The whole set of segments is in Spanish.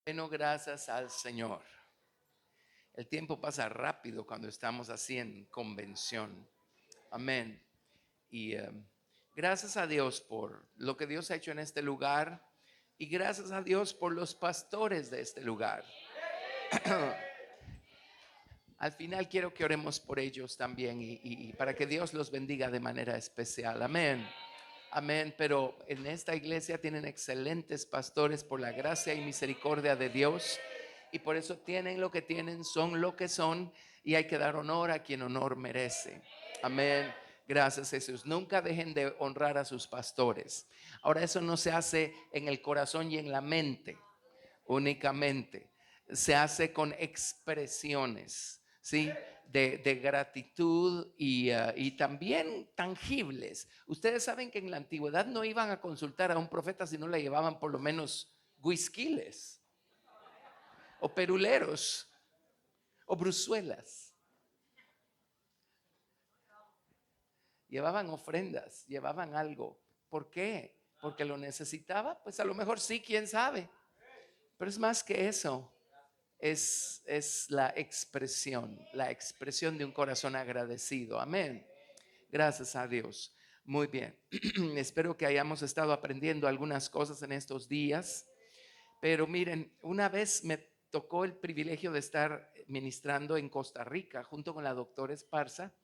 Bueno, gracias al Señor. El tiempo pasa rápido cuando estamos así en convención. Amén. Y gracias a Dios por lo que Dios ha hecho en este lugar. Y gracias a Dios por los pastores de este lugar. Al final quiero que oremos por ellos también y para que Dios los bendiga de manera especial. Amén. Amén. Pero en esta iglesia tienen excelentes pastores por la gracia y misericordia de Dios. Y por eso tienen lo que tienen, son lo que son. Y hay que dar honor a quien honor merece. Amén. Gracias, Jesús. Nunca dejen de honrar a sus pastores. Ahora, eso no se hace en el corazón y en la mente únicamente. Se hace con expresiones, ¿sí? De gratitud y también tangibles. Ustedes saben que en la antigüedad no iban a consultar a un profeta si no le llevaban por lo menos whiskyles o peruleros o bruzuelas. Llevaban ofrendas, llevaban algo. ¿Por qué? Porque lo necesitaba. Pues a lo mejor sí, quién sabe. Pero es más que eso. Es la expresión de un corazón agradecido. Amén. Gracias a Dios. Muy bien. Espero que hayamos estado aprendiendo algunas cosas en estos días. Pero miren, una vez me tocó el privilegio de estar ministrando en Costa Rica junto con la doctora Esparza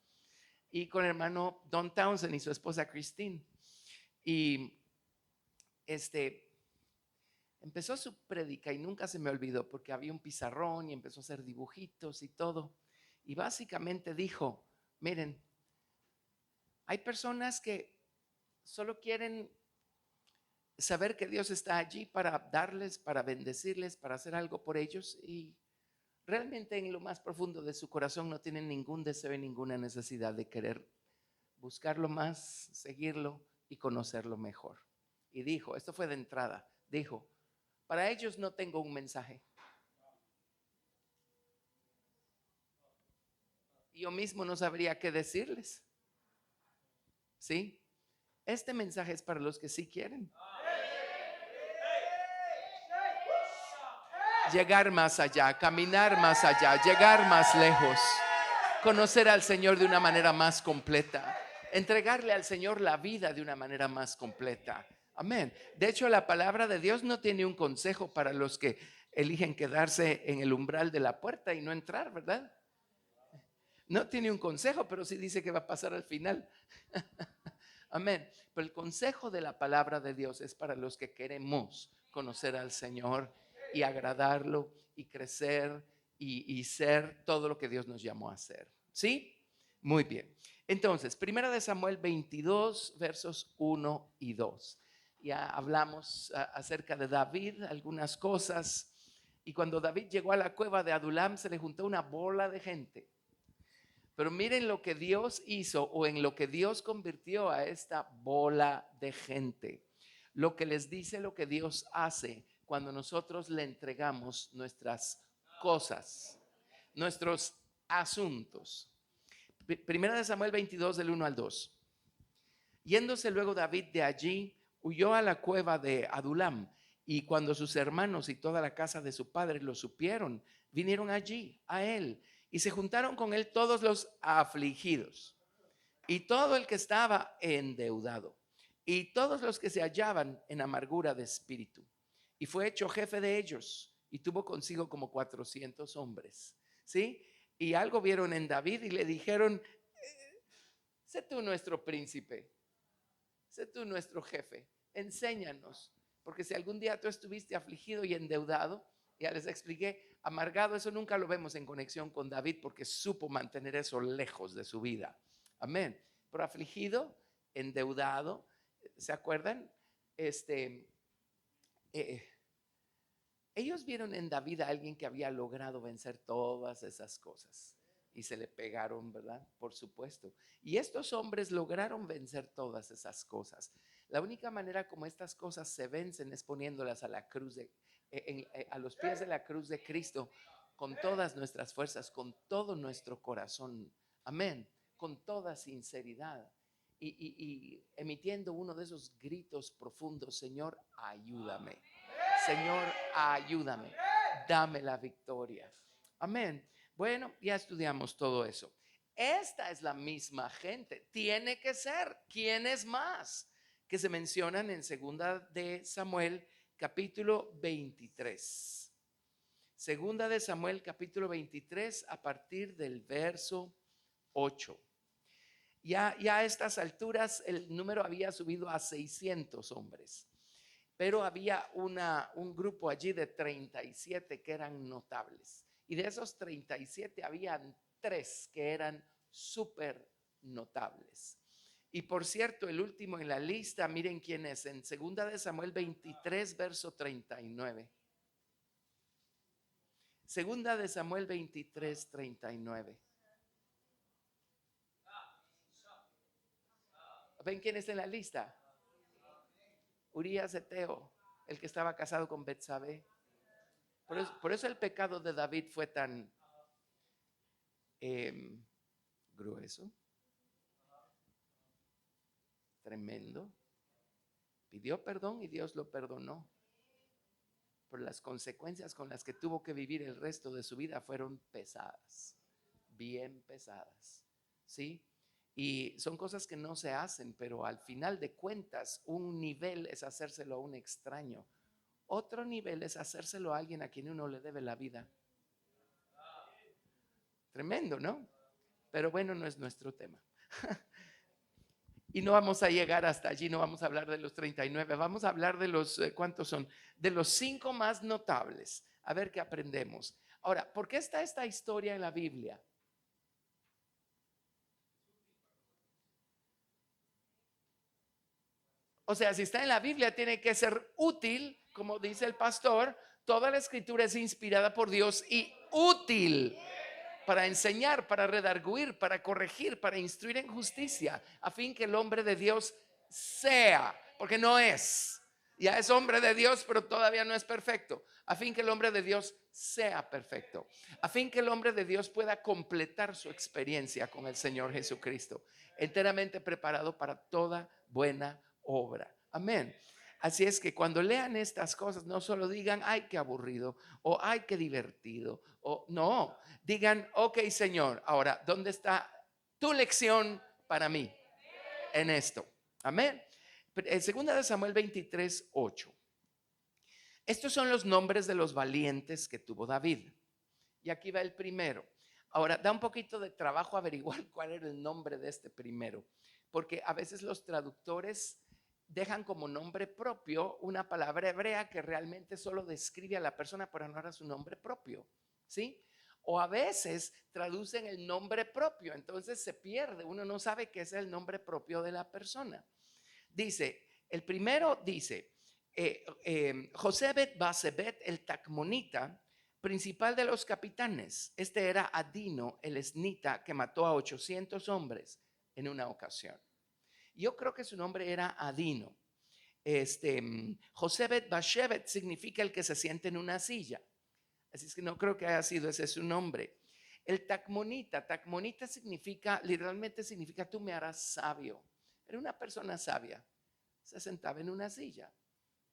y con el hermano Don Townsend y su esposa Christine. Y empezó su prédica y nunca se me olvidó porque había un pizarrón y empezó a hacer dibujitos y todo. Y básicamente dijo, miren, hay personas que solo quieren saber que Dios está allí para darles, para bendecirles, para hacer algo por ellos y realmente en lo más profundo de su corazón no tienen ningún deseo y ninguna necesidad de querer buscarlo más, seguirlo y conocerlo mejor. Y dijo, esto fue de entrada, dijo, para ellos no tengo un mensaje. Yo mismo no sabría qué decirles. ¿Sí? Este mensaje es para los que sí quieren llegar más allá, caminar más allá, llegar más lejos, conocer al Señor de una manera más completa, entregarle al Señor la vida de una manera más completa. Amén. De hecho, la palabra de Dios no tiene un consejo para los que eligen quedarse en el umbral de la puerta y no entrar, ¿verdad? No tiene un consejo, pero sí dice que va a pasar al final. Amén. Pero el consejo de la palabra de Dios es para los que queremos conocer al Señor y agradarlo y crecer y ser todo lo que Dios nos llamó a ser. ¿Sí? Muy bien. Entonces, primera de Samuel 22, versos 1 y 2. Ya hablamos acerca de David, algunas cosas. Y cuando David llegó a la cueva de Adulam, se le juntó una bola de gente. Pero miren lo que Dios hizo o en lo que Dios convirtió a esta bola de gente. Lo que les dice lo que Dios hace cuando nosotros le entregamos nuestras cosas, nuestros asuntos. Primera de Samuel 22 del 1 al 2. Yéndose luego David de allí, huyó a la cueva de Adulam. Y cuando sus hermanos y toda la casa de su padre lo supieron, vinieron allí a él y se juntaron con él todos los afligidos y todo el que estaba endeudado y todos los que se hallaban en amargura de espíritu. Y fue hecho jefe de ellos y tuvo consigo como 400 hombres. ¿Sí? Y algo vieron en David y le dijeron, sé tú nuestro príncipe, sé tú nuestro jefe, enséñanos. Porque si algún día tú estuviste afligido y endeudado, ya les expliqué, amargado, eso nunca lo vemos en conexión con David porque supo mantener eso lejos de su vida. Amén. Pero afligido, endeudado, ¿se acuerdan? Eh, Ellos vieron en David a alguien que había logrado vencer todas esas cosas y se le pegaron, ¿verdad? Por supuesto. Y estos hombres lograron vencer todas esas cosas. La única manera como estas cosas se vencen es poniéndolas a la cruz a los pies de la cruz de Cristo con todas nuestras fuerzas, con todo nuestro corazón. Amén. Con toda sinceridad. Y emitiendo uno de esos gritos profundos, Señor, ayúdame. Señor, ayúdame. dame la victoria. Amén. Bueno, ya estudiamos todo eso. Esta es la misma gente. Tiene que ser. ¿Quién es más? Que se mencionan en segunda de Samuel capítulo 23. Segunda de Samuel capítulo 23 a partir del verso 8. Ya a estas alturas el número había subido a 600 hombres, pero había un grupo allí de 37 que eran notables. Y de esos 37 habían 3 que eran súper notables. Y por cierto, el último en la lista, miren quién es, en segunda de Samuel 23, verso 39. Segunda de Samuel 23, 39. ¿Ven quién está en la lista? Urías Eteo, el que estaba casado con Betsabé. Por eso el pecado de David fue tan grueso, tremendo. Pidió perdón y Dios lo perdonó. Pero las consecuencias con las que tuvo que vivir el resto de su vida fueron pesadas, bien pesadas, ¿sí? Y son cosas que no se hacen, pero al final de cuentas, un nivel es hacérselo a un extraño. Otro nivel es hacérselo a alguien a quien uno le debe la vida. Tremendo, ¿no? Pero bueno, no es nuestro tema. Y no vamos a llegar hasta allí, no vamos a hablar de los 39, vamos a hablar de los, ¿cuántos son? De los 5 más notables. A ver qué aprendemos. Ahora, ¿por qué está esta historia en la Biblia? O sea, si está en la Biblia, tiene que ser útil, como dice el pastor. Toda la escritura es inspirada por Dios y útil para enseñar, para redarguir, para corregir, para instruir en justicia, a fin que el hombre de Dios sea, porque no es, ya es hombre de Dios, pero todavía no es perfecto, a fin que el hombre de Dios sea perfecto, a fin que el hombre de Dios pueda completar su experiencia con el Señor Jesucristo, enteramente preparado para toda buena obra. Amén. Así es que cuando lean estas cosas, no solo digan, ay, qué aburrido, o ay, qué divertido, o no, digan, ok, Señor, ahora, ¿dónde está tu lección para mí en esto? Amén. En segunda de Samuel 23, 8. Estos son los nombres de los valientes que tuvo David. Y aquí va el primero. Ahora, da un poquito de trabajo averiguar cuál era el nombre de este primero, porque a veces los traductores dejan como nombre propio una palabra hebrea que realmente solo describe a la persona, pero no era su nombre propio, ¿sí? O a veces traducen el nombre propio, entonces se pierde, uno no sabe qué es el nombre propio de la persona. Dice, el primero dice, Josebet Basebet el Tacmonita, principal de los capitanes. Este era Adino el esnita que mató a 800 hombres en una ocasión. Yo creo que su nombre era Adino. Josebet Bashevet significa el que se siente en una silla. Así es que no creo que haya sido ese su nombre. El tacmonita significa, literalmente significa tú me harás sabio. Era una persona sabia. Se sentaba en una silla.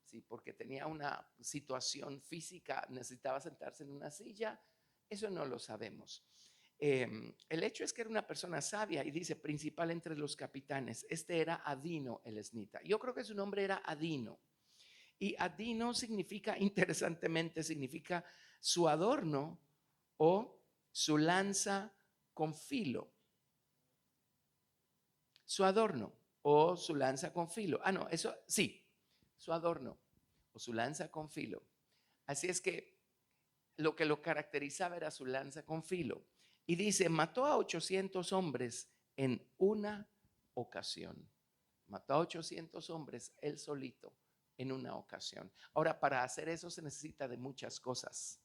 Sí, porque tenía una situación física, necesitaba sentarse en una silla. Eso no lo sabemos. El hecho es que era una persona sabia y dice principal entre los capitanes. Este era Adino el esnita. Yo creo que su nombre era Adino. Y Adino significa, interesantemente, significa su adorno o su lanza con filo. Su adorno o su lanza con filo. Ah, no, eso sí, su adorno o su lanza con filo. Así es que lo caracterizaba era su lanza con filo. Y dice, mató a 800 hombres en una ocasión. Mató a 800 hombres él solito en una ocasión. Ahora, para hacer eso se necesita de muchas cosas.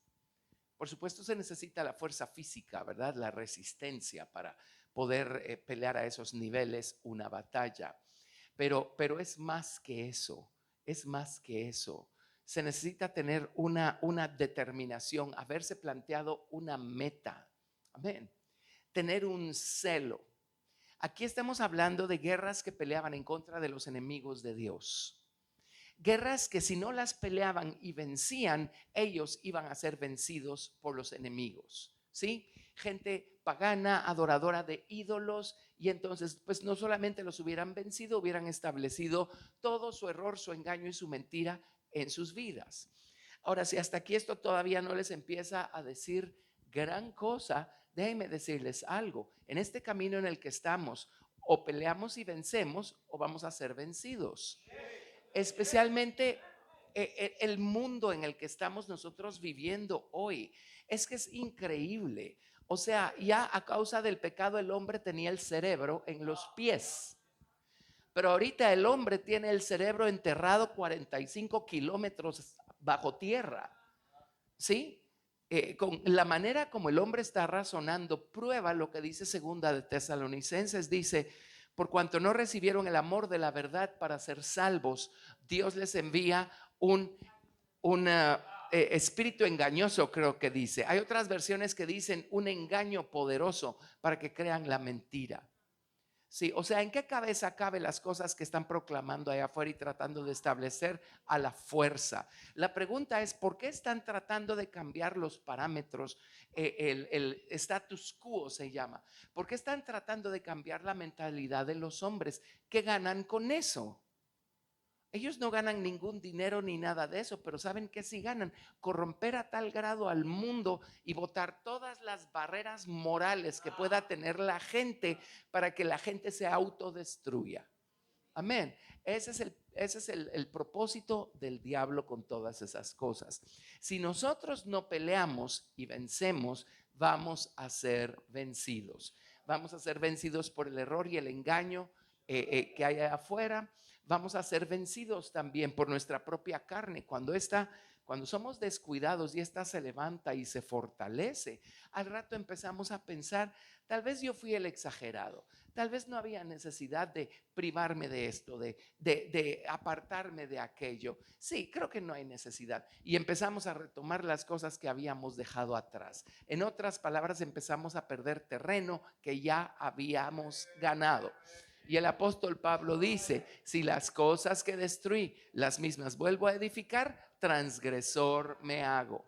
Por supuesto, se necesita la fuerza física, ¿verdad? La resistencia para poder pelear a esos niveles una batalla. Pero es más que eso, es más que eso. Se necesita tener una determinación, haberse planteado una meta. Amén. Tener un celo. Aquí estamos hablando de guerras que peleaban en contra de los enemigos de Dios. Guerras que si no las peleaban y vencían, ellos iban a ser vencidos por los enemigos, ¿sí? Gente pagana, adoradora de ídolos, y entonces pues no solamente los hubieran vencido, hubieran establecido todo su error, su engaño y su mentira en sus vidas. Ahora, si hasta aquí esto todavía no les empieza a decir gran cosa, déjenme decirles algo. En este camino en el que estamos, o peleamos y vencemos o vamos a ser vencidos. Especialmente el mundo en el que estamos nosotros viviendo hoy. Es que es increíble. O sea, ya a causa del pecado el hombre tenía el cerebro en los pies. Pero ahorita el hombre tiene el cerebro enterrado 45 kilómetros bajo tierra. ¿Sí? Con la manera como el hombre está razonando, prueba lo que dice segunda de Tesalonicenses. Dice: por cuanto no recibieron el amor de la verdad para ser salvos, Dios les envía un espíritu engañoso, creo que dice. Hay otras versiones que dicen un engaño poderoso para que crean la mentira. Sí, o sea, ¿en qué cabeza cabe las cosas que están proclamando allá afuera y tratando de establecer a la fuerza? La pregunta es, ¿por qué están tratando de cambiar los parámetros? El status quo se llama. ¿Por qué están tratando de cambiar la mentalidad de los hombres? ¿Qué ganan con eso? Ellos no ganan ningún dinero ni nada de eso, pero ¿saben qué sí ganan? Corromper a tal grado al mundo y botar todas las barreras morales que pueda tener la gente para que la gente se autodestruya. Amén. Ese es el propósito del diablo con todas esas cosas. Si nosotros no peleamos y vencemos, vamos a ser vencidos. Vamos a ser vencidos por el error y el engaño que hay afuera. Vamos a ser vencidos también por nuestra propia carne. Cuando somos descuidados y esta se levanta y se fortalece, al rato empezamos a pensar, tal vez yo fui el exagerado, tal vez no había necesidad de privarme de esto, de apartarme de aquello. Sí, creo que no hay necesidad. Y empezamos a retomar las cosas que habíamos dejado atrás. En otras palabras, empezamos a perder terreno que ya habíamos ganado. Y el apóstol Pablo dice: si las cosas que destruí, las mismas vuelvo a edificar, transgresor me hago.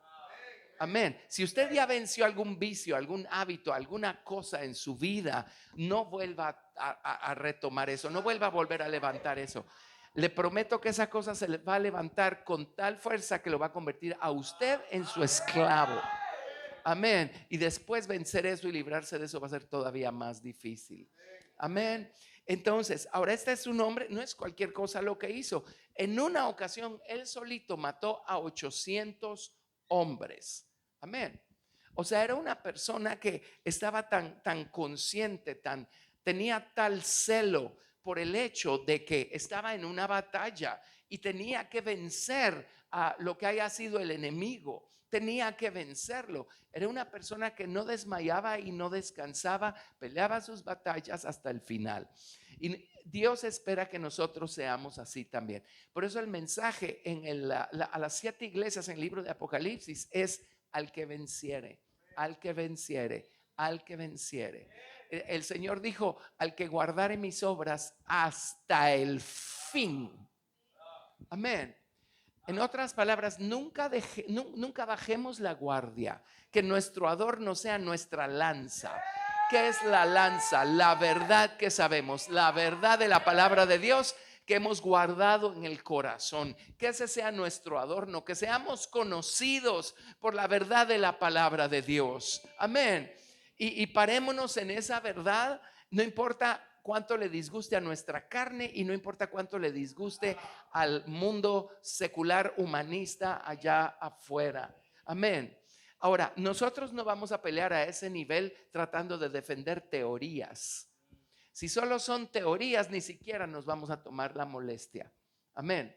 Amén. Si usted ya venció algún vicio, algún hábito, alguna cosa en su vida, no vuelva a retomar eso, no vuelva a volver a levantar eso. Le prometo que esa cosa se le va a levantar con tal fuerza que lo va a convertir a usted en su esclavo. Amén. Y después vencer eso y librarse de eso va a ser todavía más difícil. Amén. Entonces, ahora este es un hombre, no es cualquier cosa lo que hizo. En una ocasión, él solito mató a 800 hombres. Amén. O sea, era una persona que estaba tan consciente, tenía tal celo por el hecho de que estaba en una batalla y tenía que vencer a lo que haya sido el enemigo. Tenía que vencerlo. Era una persona que no desmayaba y no descansaba, peleaba sus batallas hasta el final. Y Dios espera que nosotros seamos así también. Por eso el mensaje a las 7 iglesias en el libro de Apocalipsis es: al que venciere, al que venciere, al que venciere. El Señor dijo: al que guardare mis obras hasta el fin. Amén. En otras palabras, nunca bajemos la guardia. Que nuestro adorno sea nuestra lanza. ¿Qué es la lanza? La verdad que sabemos, la verdad de la palabra de Dios que hemos guardado en el corazón. Que ese sea nuestro adorno, que seamos conocidos por la verdad de la palabra de Dios. Amén. Y parémonos en esa verdad, no importa cuánto le disguste a nuestra carne y no importa cuánto le disguste al mundo secular humanista allá afuera. Amén. Ahora, nosotros no vamos a pelear a ese nivel tratando de defender teorías. Si solo son teorías, ni siquiera nos vamos a tomar la molestia. Amén.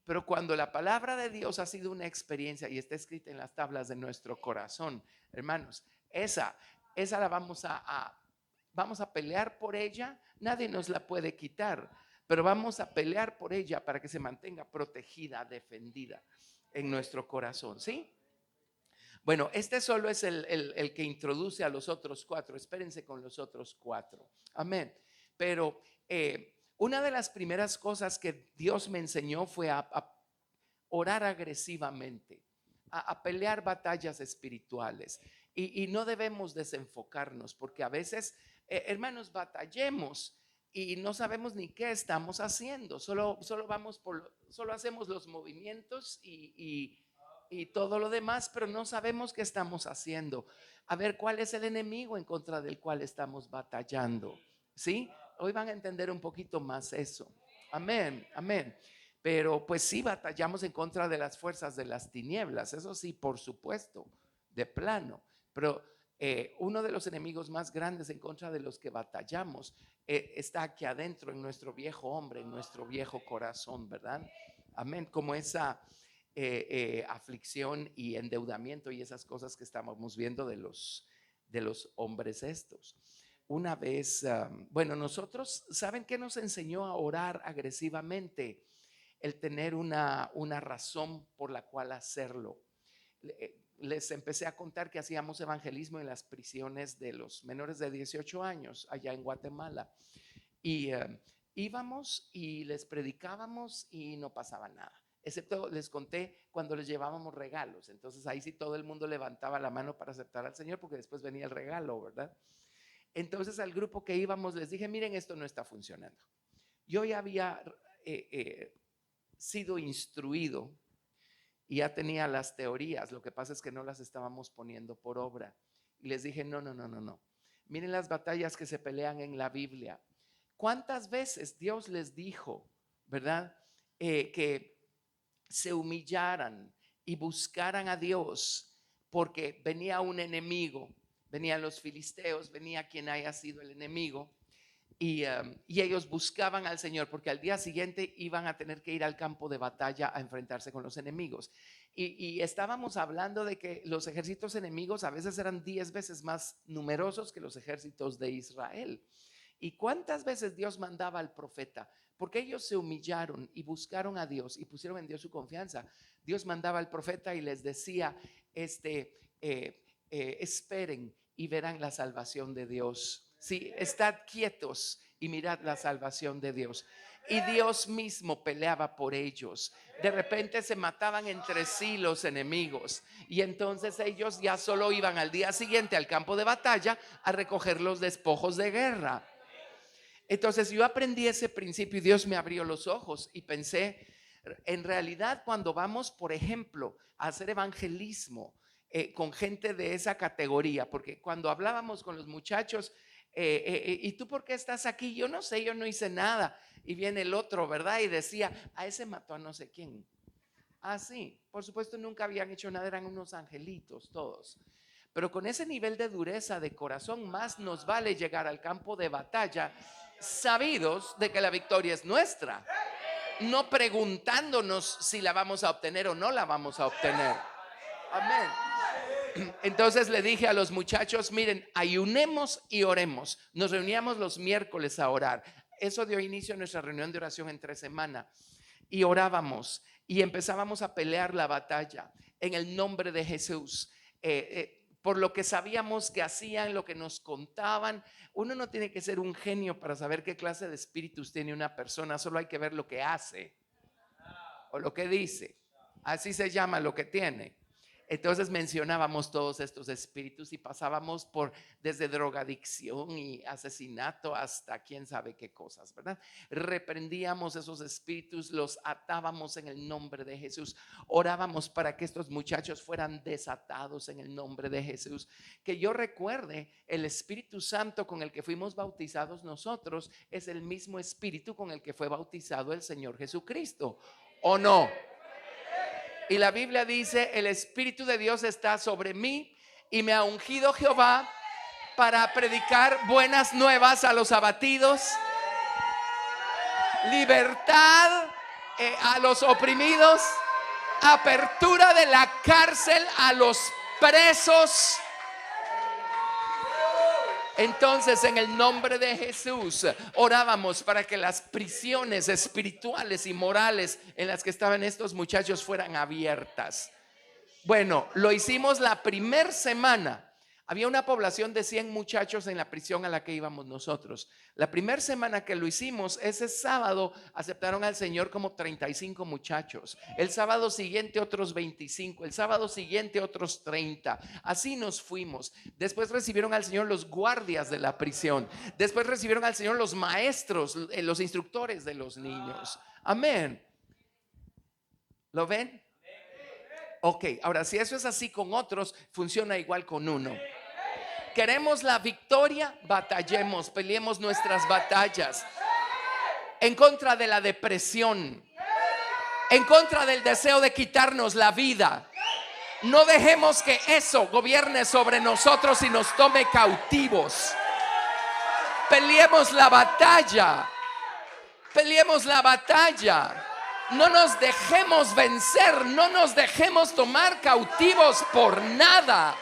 Pero cuando la palabra de Dios ha sido una experiencia y está escrita en las tablas de nuestro corazón, hermanos, esa la vamos a pelear por ella. Nadie nos la puede quitar, pero vamos a pelear por ella para que se mantenga protegida, defendida en nuestro corazón. ¿Sí? Bueno, este solo es el que introduce a los otros 4. Espérense con los otros 4. Amén. Pero Una de las primeras cosas que Dios me enseñó fue a orar agresivamente, a pelear batallas espirituales. Y no debemos desenfocarnos, porque a veces, hermanos, batallemos y no sabemos ni qué estamos haciendo. Solo solo hacemos los movimientos y todo lo demás, pero no sabemos qué estamos haciendo. A ver, ¿cuál es el enemigo en contra del cual estamos batallando? ¿Sí? Hoy van a entender un poquito más eso. Amén, amén. Pero pues sí batallamos en contra de las fuerzas de las tinieblas, eso sí, por supuesto, de plano. Pero uno de los enemigos más grandes en contra de los que batallamos está aquí adentro, en nuestro viejo hombre, en nuestro viejo corazón, ¿verdad? Amén. Como esa aflicción y endeudamiento y esas cosas que estábamos viendo de los hombres estos. Una vez, bueno, nosotros, ¿saben qué nos enseñó a orar agresivamente? El tener una razón por la cual hacerlo. Les empecé a contar que hacíamos evangelismo en las prisiones de los menores de 18 años allá en Guatemala. Y íbamos y les predicábamos y no pasaba nada. Excepto les conté cuando les llevábamos regalos. Entonces ahí sí todo el mundo levantaba la mano para aceptar al Señor, porque después venía el regalo, ¿verdad? Entonces al grupo que íbamos les dije, miren, esto no está funcionando. Yo ya había sido instruido y ya tenía las teorías. Lo que pasa es que no las estábamos poniendo por obra. Y les dije, no. Miren las batallas que se pelean en la Biblia. ¿Cuántas veces Dios les dijo, verdad, que se humillaran y buscaran a Dios porque venía un enemigo? Venían los filisteos, venía quien haya sido el enemigo. Y ellos buscaban al Señor porque al día siguiente iban a tener que ir al campo de batalla a enfrentarse con los enemigos. Y estábamos hablando de que los ejércitos enemigos a veces eran 10 veces más numerosos que los ejércitos de Israel. ¿Y cuántas veces Dios mandaba al profeta? Porque ellos se humillaron y buscaron a Dios y pusieron en Dios su confianza. Dios mandaba al profeta y les decía, esperen y verán la salvación de Dios. Sí, estad quietos y mirad la salvación de Dios. Y Dios mismo peleaba por ellos. De repente se mataban entre sí los enemigos. Y entonces ellos ya solo iban al día siguiente al campo de batalla a recoger los despojos de guerra. Entonces yo aprendí ese principio y Dios me abrió los ojos y pensé, en realidad cuando vamos, por ejemplo, a hacer evangelismo con gente de esa categoría, porque cuando hablábamos con los muchachos, ¿y tú por qué estás aquí? Yo no sé, yo no hice nada. Y viene el otro, ¿verdad? Y decía, a ese mató a no sé quién. Ah, sí, por supuesto nunca habían hecho nada, eran unos angelitos todos. Pero con ese nivel de dureza de corazón, más nos vale llegar al campo de batalla sabidos de que la victoria es nuestra, no preguntándonos si la vamos a obtener o no la vamos a obtener. Amén. Entonces le dije a los muchachos, miren, ayunemos y oremos. Nos reuníamos los miércoles a orar. Eso dio inicio a nuestra reunión de oración en 3 semanas. Y orábamos y empezábamos a pelear la batalla en el nombre de Jesús. Por lo que sabíamos que hacían, lo que nos contaban. Uno no tiene que ser un genio para saber qué clase de espíritus tiene una persona. Solo hay que ver lo que hace o lo que dice. Así se llama lo que tiene. Entonces mencionábamos todos estos espíritus y pasábamos por desde drogadicción y asesinato hasta quién sabe qué cosas, ¿verdad? Reprendíamos esos espíritus, los atábamos en el nombre de Jesús. Orábamos para que estos muchachos fueran desatados en el nombre de Jesús. Que yo recuerde, el Espíritu Santo con el que fuimos bautizados nosotros es el mismo espíritu con el que fue bautizado el Señor Jesucristo, ¿o no? Y la Biblia dice, el Espíritu de Dios está sobre mí y me ha ungido Jehová para predicar buenas nuevas a los abatidos, libertad a los oprimidos, apertura de la cárcel a los presos. Entonces, en el nombre de Jesús, orábamos para que las prisiones espirituales y morales en las que estaban estos muchachos fueran abiertas. Bueno, lo hicimos la primera semana. Había una población de 100 muchachos en la prisión a la que íbamos nosotros. La primera semana que lo hicimos, ese sábado aceptaron al Señor como 35 muchachos. El sábado siguiente otros 25. El sábado siguiente otros 30. Así nos fuimos. Después recibieron al Señor los guardias de la prisión. Después recibieron al Señor los maestros, los instructores de los niños. Amén. ¿Lo ven? Ok, ahora si eso es así con otros, funciona igual con uno. Queremos la victoria, batallemos, peleemos nuestras batallas. En contra de la depresión, en contra del deseo de quitarnos la vida. No dejemos que eso gobierne sobre nosotros y nos tome cautivos. Peleemos la batalla. Peleemos la batalla. No nos dejemos vencer, no nos dejemos tomar cautivos por nada.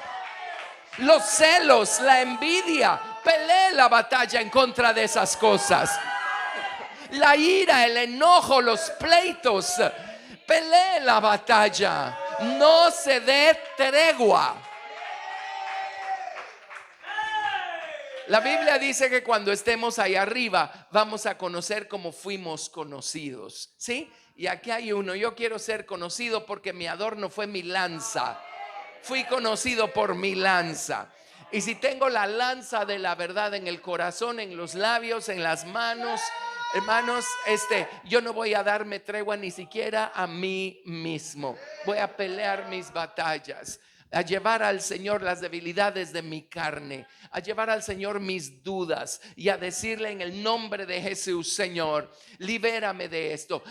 Los celos, la envidia, pelee la batalla en contra de esas cosas. La ira, el enojo, los pleitos, pelee la batalla. No se dé tregua. La Biblia dice que cuando estemos ahí arriba vamos a conocer como fuimos conocidos, ¿sí? Y aquí hay uno: yo quiero ser conocido porque mi adorno fue mi lanza. Fui conocido por mi lanza. Y si tengo la lanza de la verdad en el corazón, en los labios, en las manos, hermanos, yo no voy a darme tregua ni siquiera a mí mismo. Voy a pelear mis batallas, a llevar al Señor las debilidades de mi carne, a llevar al Señor mis dudas y a decirle en el nombre de Jesús: Señor, libérame de esto.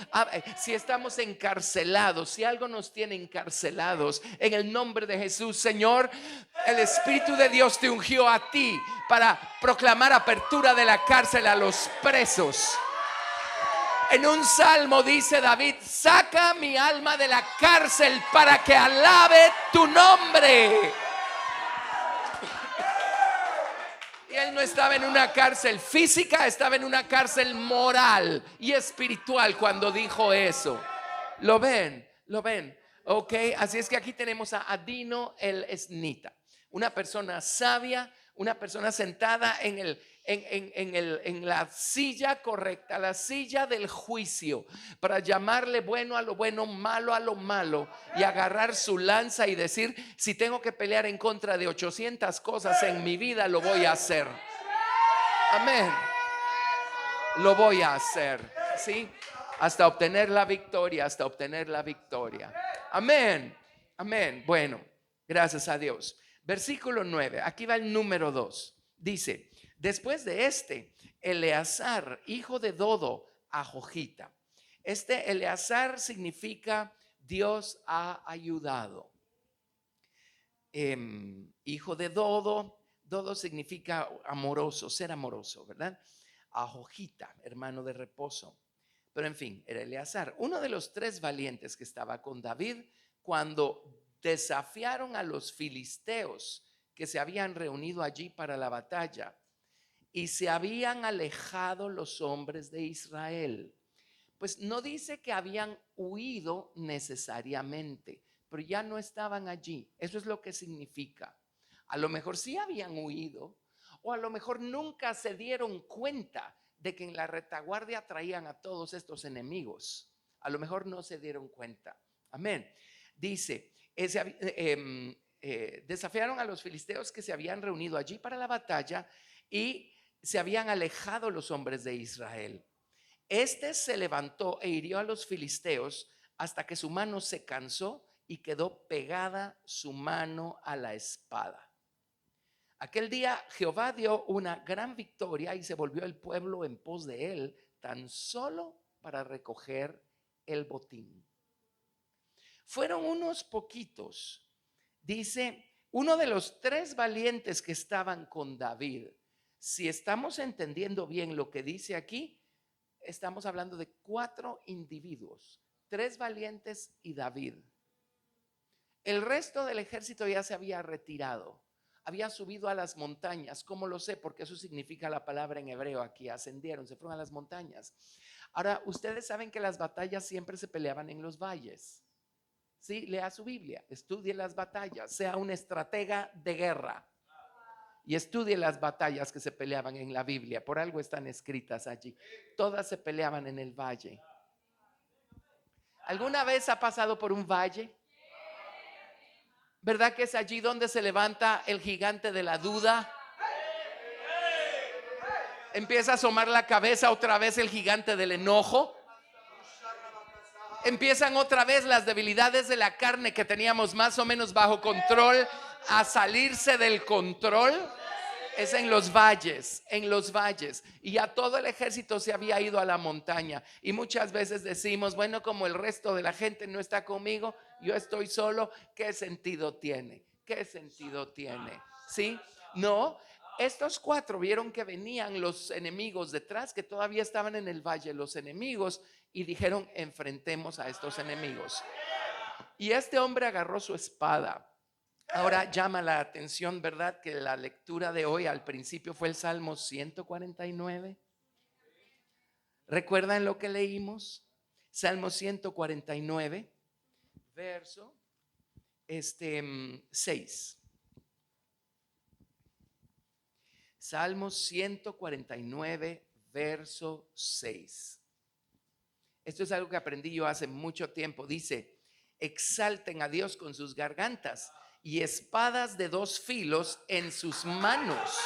Si estamos encarcelados, si algo nos tiene encarcelados, en el nombre de Jesús, Señor, el Espíritu de Dios te ungió a ti para proclamar apertura de la cárcel a los presos. En un salmo dice David: saca mi alma de la cárcel para que alabe tu nombre. Y él no estaba en una cárcel física, estaba en una cárcel moral y espiritual cuando dijo eso. ¿Lo ven? ¿Lo ven? Ok, así es que aquí tenemos a Adino el esnita, una persona sabia, una persona sentada en la silla correcta, la silla del juicio, para llamarle bueno a lo bueno, malo a lo malo, y agarrar su lanza y decir: si tengo que pelear en contra de 800 cosas en mi vida, lo voy a hacer. Amén. Lo voy a hacer, ¿sí? Hasta obtener la victoria, hasta obtener la victoria. Amén. Amén. Bueno, gracias a Dios. Versículo 9, aquí va el número 2. Dice: después de Eleazar, hijo de Dodo, a Jojita. Eleazar significa Dios ha ayudado. Hijo de Dodo. Dodo significa amoroso, ser amoroso, ¿verdad? A Jojita, hermano de reposo. Pero en fin, era Eleazar, uno de los 3 valientes que estaba con David cuando desafiaron a los filisteos que se habían reunido allí para la batalla y se habían alejado los hombres de Israel. Pues no dice que habían huido necesariamente, pero ya no estaban allí. Eso es lo que significa. A lo mejor sí habían huido, o a lo mejor nunca se dieron cuenta de que en la retaguardia traían a todos estos enemigos. A lo mejor no se dieron cuenta. Amén. Dice: desafiaron a los filisteos que se habían reunido allí para la batalla y se habían alejado los hombres de Israel. Se levantó e hirió a los filisteos hasta que su mano se cansó y quedó pegada su mano a la espada. Aquel día Jehová dio una gran victoria y se volvió el pueblo en pos de él, tan solo para recoger el botín. Fueron unos poquitos. Dice, uno de los 3 valientes que estaban con David. Si estamos entendiendo bien lo que dice aquí, estamos hablando de 4 individuos, 3 valientes y David. El resto del ejército ya se había retirado, había subido a las montañas. ¿Cómo lo sé? Porque eso significa la palabra en hebreo aquí: ascendieron, se fueron a las montañas. Ahora, ustedes saben que las batallas siempre se peleaban en los valles. Sí, lea su Biblia, estudie las batallas, sea un estratega de guerra. y estudie las batallas que se peleaban en la Biblia. Por algo están escritas allí. Todas se peleaban en el valle. ¿Alguna vez ha pasado por un valle? ¿Verdad que es allí donde se levanta el gigante de la duda? Empieza a asomar la cabeza otra vez el gigante del enojo. Empiezan otra vez las debilidades de la carne que teníamos más o menos bajo control a salirse del control. Es en los valles, en los valles. Y ya todo el ejército se había ido a la montaña. Y muchas veces decimos, bueno, como el resto de la gente no está conmigo, yo estoy solo, ¿qué sentido tiene? ¿Qué sentido tiene? ¿Sí? No, estos cuatro vieron que venían los enemigos detrás, que todavía estaban en el valle los enemigos, y dijeron, enfrentemos a estos enemigos. Y este hombre agarró su espada. Ahora llama la atención, ¿verdad? Que la lectura de hoy al principio fue el Salmo 149. ¿Recuerdan lo que leímos? Salmo 149, verso 6. Salmo 149, verso 6. Esto es algo que aprendí yo hace mucho tiempo. Dice, exalten a Dios con sus gargantas y espadas de dos filos en sus manos.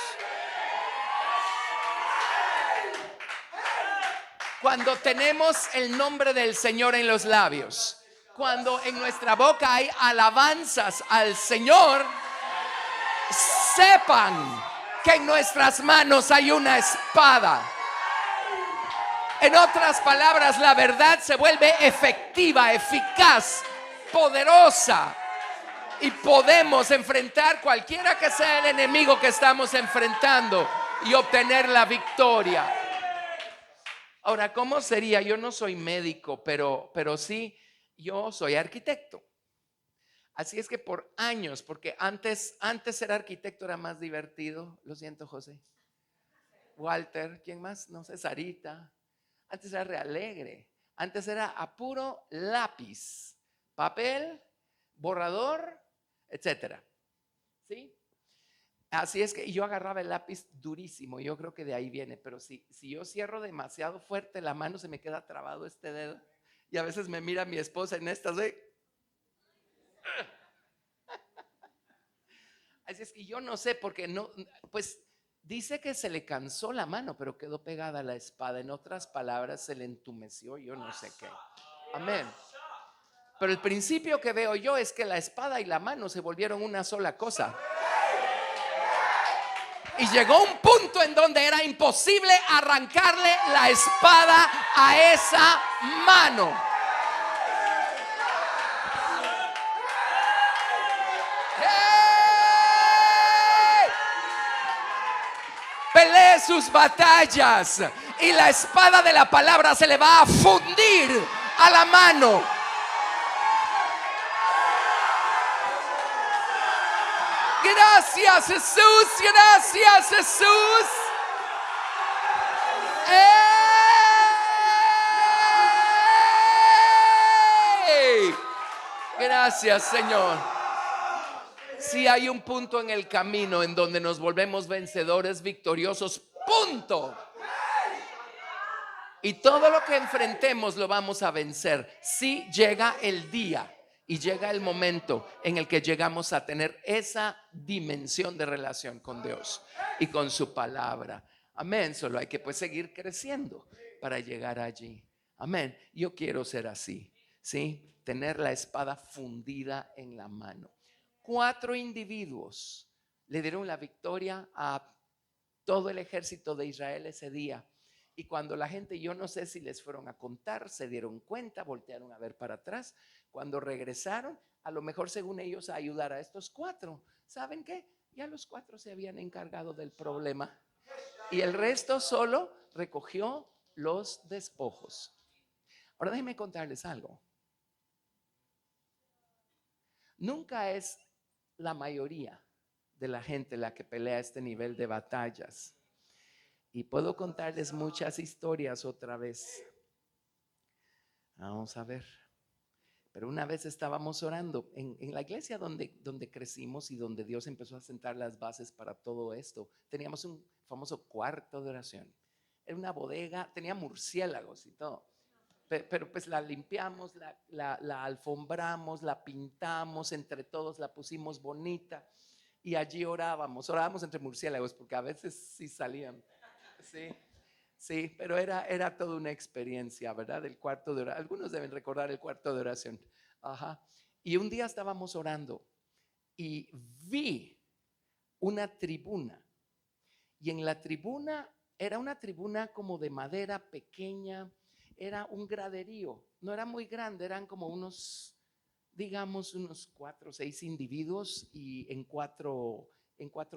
Cuando tenemos el nombre del Señor en los labios, cuando en nuestra boca hay alabanzas al Señor, sepan que en nuestras manos hay una espada. En otras palabras, la verdad se vuelve efectiva, eficaz, poderosa. Y podemos enfrentar cualquiera que sea el enemigo que estamos enfrentando y obtener la victoria. Ahora, ¿cómo sería? Yo no soy médico, pero sí, yo soy arquitecto. Así es que por años, porque antes ser arquitecto era más divertido. Lo siento, José. Walter, ¿quién más? No sé, Sarita. Antes era re alegre. Antes era a puro lápiz, papel, borrador, etcétera. ¿Sí? Así es que yo agarraba el lápiz durísimo. Yo creo que de ahí viene. Pero si yo cierro demasiado fuerte la mano, se me queda trabado este dedo. Y a veces me mira mi esposa en estas de... Así es que yo no sé porque no, pues dice que se le cansó la mano, pero quedó pegada a la espada. En otras palabras, se le entumeció, yo no sé qué. Amén. Pero el principio que veo yo es que la espada y la mano se volvieron una sola cosa. Y llegó un punto en donde era imposible arrancarle la espada a esa mano. Pelee sus batallas y la espada de la palabra se le va a fundir a la mano. Gracias, Jesús. Gracias, Jesús. ¡Ey! Gracias, Señor. Si hay un punto en el camino en donde nos volvemos vencedores, victoriosos, punto. Y todo lo que enfrentemos lo vamos a vencer. Si llega el día y llega el momento en el que llegamos a tener esa dimensión de relación con Dios y con su palabra. Amén. Solo hay que pues seguir creciendo para llegar allí. Amén. Yo quiero ser así, ¿sí? Tener la espada fundida en la mano. 4 individuos le dieron la victoria a todo el ejército de Israel ese día. Y cuando la gente, yo no sé si les fueron a contar, se dieron cuenta, voltearon a ver para atrás. Cuando regresaron, a lo mejor según ellos, a ayudar a estos 4. ¿Saben qué? Ya los 4 se habían encargado del problema. Y el resto solo recogió los despojos. Ahora déjenme contarles algo. Nunca es la mayoría de la gente la que pelea este nivel de batallas. Y puedo contarles muchas historias otra vez. Vamos a ver. Pero una vez estábamos orando en la iglesia donde crecimos y donde Dios empezó a sentar las bases para todo esto. Teníamos un famoso cuarto de oración. Era una bodega, tenía murciélagos y todo. Pero pues la limpiamos, la alfombramos, la pintamos entre todos, la pusimos bonita. Y allí orábamos entre murciélagos porque a veces sí salían. Sí. Sí, pero era toda una experiencia, ¿verdad? El cuarto de oración. Algunos deben recordar el cuarto de oración. Ajá. Y un día estábamos orando y vi una tribuna. Y en la tribuna, era una tribuna como de madera pequeña, era un graderío. No era muy grande, eran como digamos, unos 4 o 6 individuos y en cuatro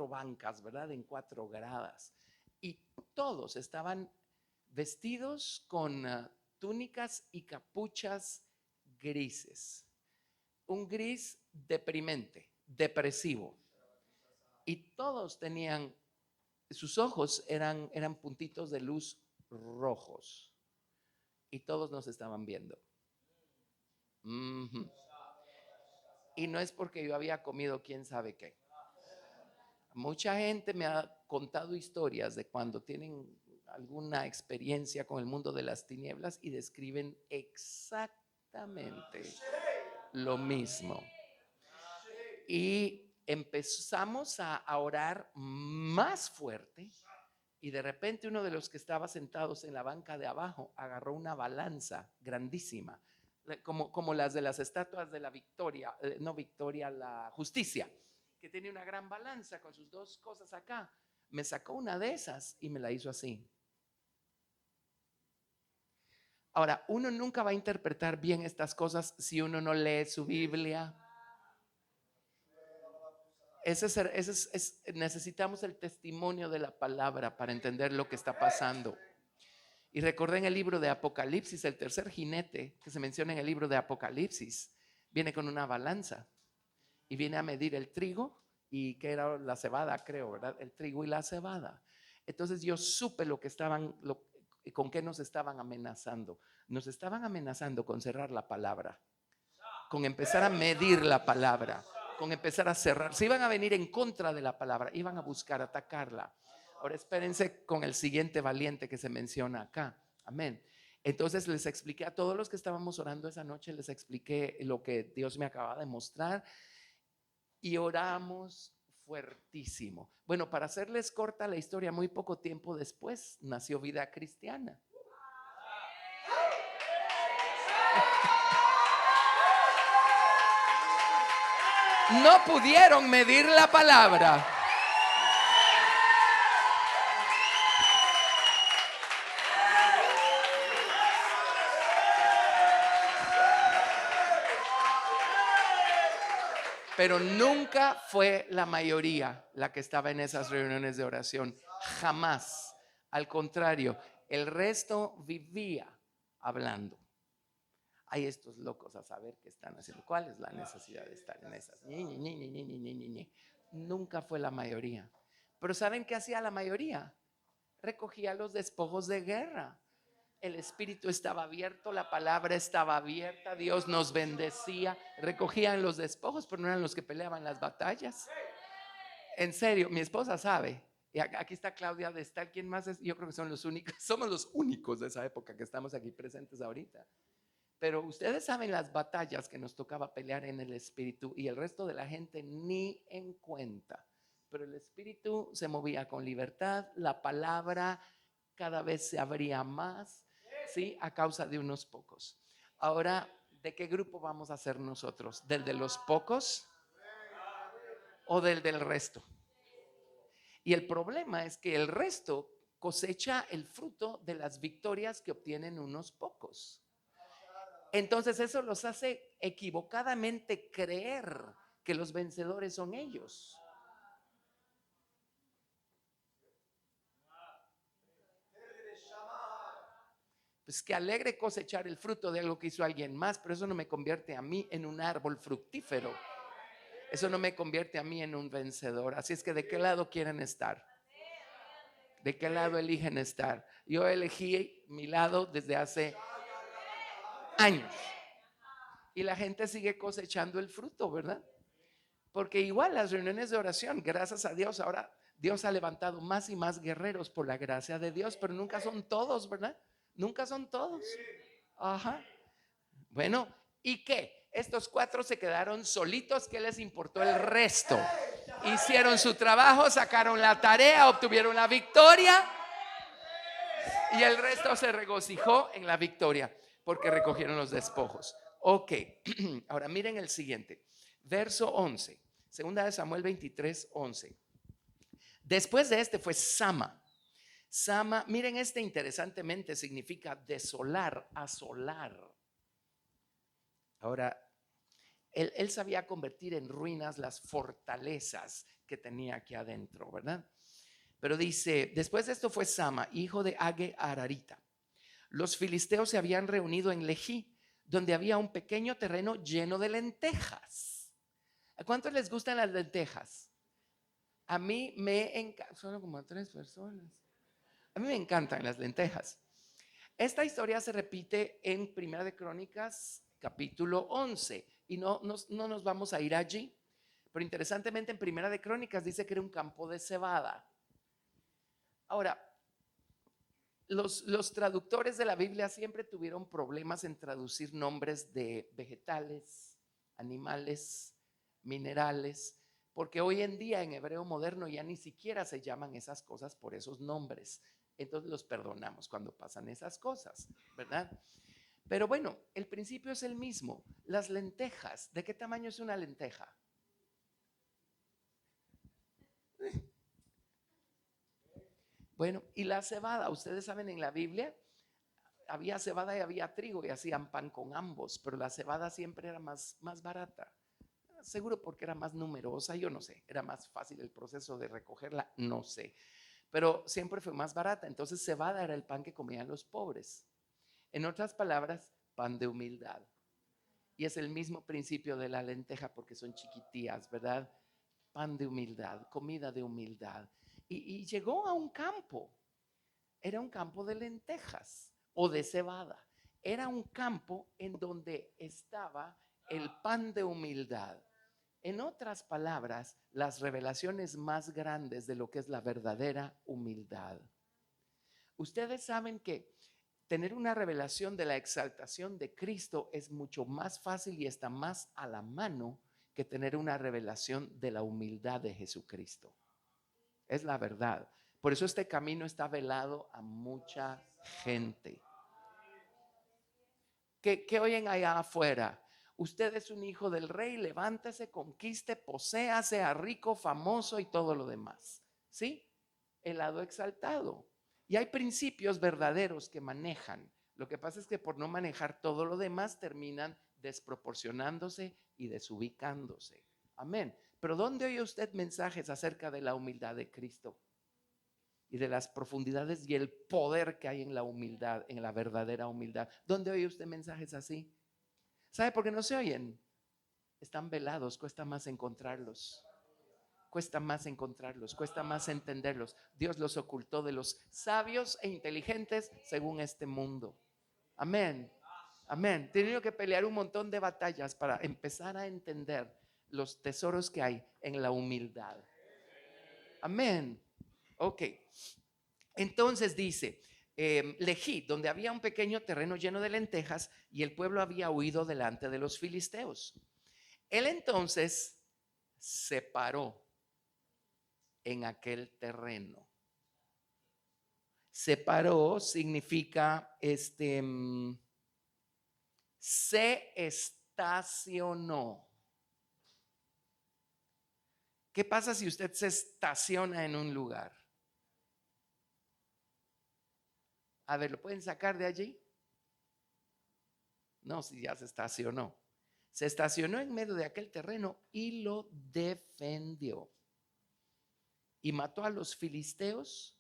bancas, ¿verdad? En 4 gradas. Y todos estaban vestidos con túnicas y capuchas grises. Un gris deprimente, depresivo. Y todos tenían, sus ojos eran puntitos de luz rojos. Y todos nos estaban viendo. Y no es porque yo había comido quién sabe qué. Mucha gente me ha contado historias de cuando tienen alguna experiencia con el mundo de las tinieblas y describen exactamente lo mismo. Y empezamos a orar más fuerte y de repente uno de los que estaba sentados en la banca de abajo agarró una balanza grandísima, como las de las estatuas de la Victoria, no Victoria, la Justicia, que tiene una gran balanza con sus 2 cosas acá. Me sacó una de esas y me la hizo así. Ahora, uno nunca va a interpretar bien estas cosas si uno no lee su Biblia. Necesitamos el testimonio de la palabra para entender lo que está pasando. Y recordé en el libro de Apocalipsis, el tercer jinete que se menciona en el libro de Apocalipsis, viene con una balanza y viene a medir el trigo y que era la cebada, creo, ¿verdad? El trigo y la cebada. Entonces yo supe con qué nos estaban amenazando. Nos estaban amenazando con cerrar la palabra, con empezar a medir la palabra, con empezar a cerrar. Se iban a venir en contra de la palabra, iban a buscar atacarla. Ahora espérense con el siguiente valiente que se menciona acá. Amén. Entonces les expliqué a todos los que estábamos orando esa noche, les expliqué lo que Dios me acaba de mostrar y oramos fuertísimo. Bueno, para hacerles corta la historia, muy poco tiempo después nació Vida Cristiana. No pudieron medir la palabra. Pero nunca fue la mayoría la que estaba en esas reuniones de oración. Jamás. Al contrario, el resto vivía hablando. Hay estos locos a saber qué están haciendo. ¿Cuál es la necesidad de estar en esas? Nunca fue la mayoría. Pero ¿saben qué hacía la mayoría? Recogía los despojos de guerra. El espíritu estaba abierto, la palabra estaba abierta, Dios nos bendecía, recogían los despojos, pero no eran los que peleaban las batallas. En serio, mi esposa sabe. Y aquí está Claudia de estar. ¿Quién más es? Yo creo que son los únicos, somos los únicos de esa época que estamos aquí presentes ahorita. Pero ustedes saben las batallas que nos tocaba pelear en el espíritu y el resto de la gente ni en cuenta. Pero el espíritu se movía con libertad, la palabra cada vez se abría más, ¿sí? A causa de unos pocos. Ahora, ¿de qué grupo vamos a ser nosotros? ¿Del de los pocos o del resto? Y el problema es que el resto cosecha el fruto de las victorias que obtienen unos pocos. Entonces eso los hace equivocadamente creer que los vencedores son ellos. Pues que alegre cosechar el fruto de algo que hizo alguien más, pero eso no me convierte a mí en un árbol fructífero. Eso no me convierte a mí en un vencedor. Así es que ¿de qué lado quieren estar? ¿De qué lado eligen estar? Yo elegí mi lado desde hace años. Y la gente sigue cosechando el fruto, ¿verdad? Porque igual las reuniones de oración, gracias a Dios, ahora Dios ha levantado más y más guerreros por la gracia de Dios, pero nunca son todos, ¿verdad? Nunca son todos. Ajá. Bueno, ¿y qué? Estos 4 se quedaron solitos. ¿Qué les importó el resto? Hicieron su trabajo, sacaron la tarea, obtuvieron la victoria y el resto se regocijó en la victoria porque recogieron los despojos. Ok, ahora miren el siguiente, verso 11, segunda de Samuel 23:11. Después de este fue Sama. Sama, miren, interesantemente significa desolar, asolar. Ahora, él sabía convertir en ruinas las fortalezas que tenía aquí adentro, ¿verdad? Pero dice, después de esto fue Sama, hijo de Age Ararita. Los filisteos se habían reunido en Lejí, donde había un pequeño terreno lleno de lentejas. ¿A cuántos les gustan las lentejas? A mí me encantan, solo como a 3 personas. A mí me encantan las lentejas. Esta historia se repite en Primera de Crónicas, capítulo 11, y no nos vamos a ir allí. Pero interesantemente en Primera de Crónicas dice que era un campo de cebada. Ahora, los traductores de la Biblia siempre tuvieron problemas en traducir nombres de vegetales, animales, minerales, porque hoy en día en hebreo moderno ya ni siquiera se llaman esas cosas por esos nombres. Entonces los perdonamos cuando pasan esas cosas, ¿verdad? Pero bueno, el principio es el mismo. Las lentejas, ¿de qué tamaño es una lenteja? Bueno, y la cebada, ustedes saben, en la Biblia había cebada y había trigo y hacían pan con ambos, pero la cebada siempre era más barata. Seguro porque era más numerosa, yo no sé, era más fácil el proceso de recogerla, no sé, pero siempre fue más barata. Entonces cebada era el pan que comían los pobres. En otras palabras, pan de humildad. Y es el mismo principio de la lenteja porque son chiquitías, ¿verdad? Pan de humildad, comida de humildad. Y llegó a un campo. Era un campo de lentejas o de cebada. Era un campo en donde estaba el pan de humildad. En otras palabras, las revelaciones más grandes de lo que es la verdadera humildad. Ustedes saben que tener una revelación de la exaltación de Cristo es mucho más fácil y está más a la mano que tener una revelación de la humildad de Jesucristo. Es la verdad. Por eso este camino está velado a mucha gente. ¿Qué oyen allá afuera? Usted es un hijo del rey, levántese, conquiste, posea, sea rico, famoso y todo lo demás. ¿Sí? El lado exaltado. Y hay principios verdaderos que manejan. Lo que pasa es que por no manejar todo lo demás terminan desproporcionándose y desubicándose. Amén. Pero ¿dónde oye usted mensajes acerca de la humildad de Cristo? Y de las profundidades y el poder que hay en la humildad, en la verdadera humildad. ¿Dónde oye usted mensajes así? ¿Sabe por qué no se oyen? Están velados, cuesta más encontrarlos. Cuesta más encontrarlos, cuesta más entenderlos. Dios los ocultó de los sabios e inteligentes según este mundo. Amén. Amén. He tenido que pelear un montón de batallas para empezar a entender los tesoros que hay en la humildad. Amén. Ok. Entonces dice, Lejí, donde había un pequeño terreno lleno de lentejas y el pueblo había huido delante de los filisteos. Él entonces se paró en aquel terreno. Se paró significa se estacionó. ¿Qué pasa si usted se estaciona en un lugar? A ver, ¿lo pueden sacar de allí? No, si ya se estacionó. Se estacionó en medio de aquel terreno y lo defendió. Y mató a los filisteos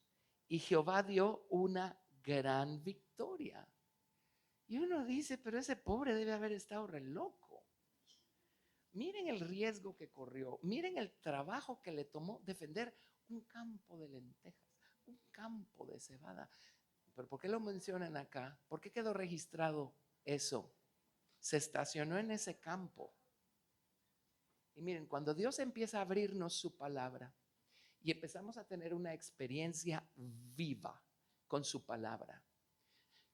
y Jehová dio una gran victoria. Y uno dice, pero ese pobre debe haber estado re loco. Miren el riesgo que corrió, miren el trabajo que le tomó defender un campo de lentejas, un campo de cebada. Pero ¿por qué lo mencionan acá? ¿Por qué quedó registrado eso? se estacionó en ese campo. Y miren, cuando Dios empieza a abrirnos su palabra y empezamos a tener una experiencia viva con su palabra,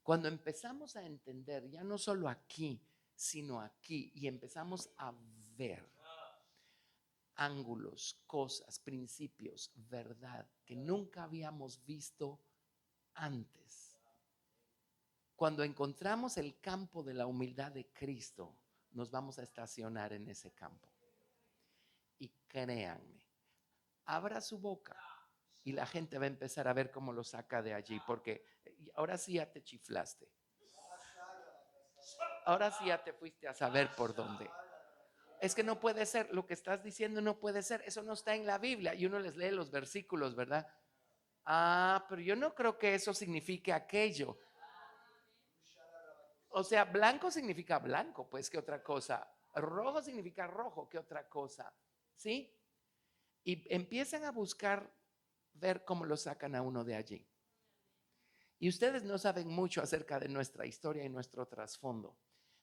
cuando empezamos a entender, ya no solo aquí, sino aquí, y empezamos a ver ángulos, cosas, principios, verdad que nunca habíamos visto antes. Cuando encontramos el campo de la humildad de Cristo, nos vamos a estacionar en ese campo. Y créanme, abra su boca y la gente va a empezar a ver cómo lo saca de allí, porque ahora sí ya te chiflaste. Ahora sí ya te fuiste a saber por dónde. Es que no puede ser, lo que estás diciendo no puede ser, eso no está en la Biblia. Y uno les lee los versículos, ¿verdad? Pero yo no creo que eso signifique aquello. O sea, blanco significa blanco, pues, ¿qué otra cosa? Rojo significa rojo, ¿qué otra cosa? ¿Sí? Y empiezan a buscar ver cómo lo sacan a uno de allí. Y ustedes no saben mucho acerca de nuestra historia y nuestro trasfondo.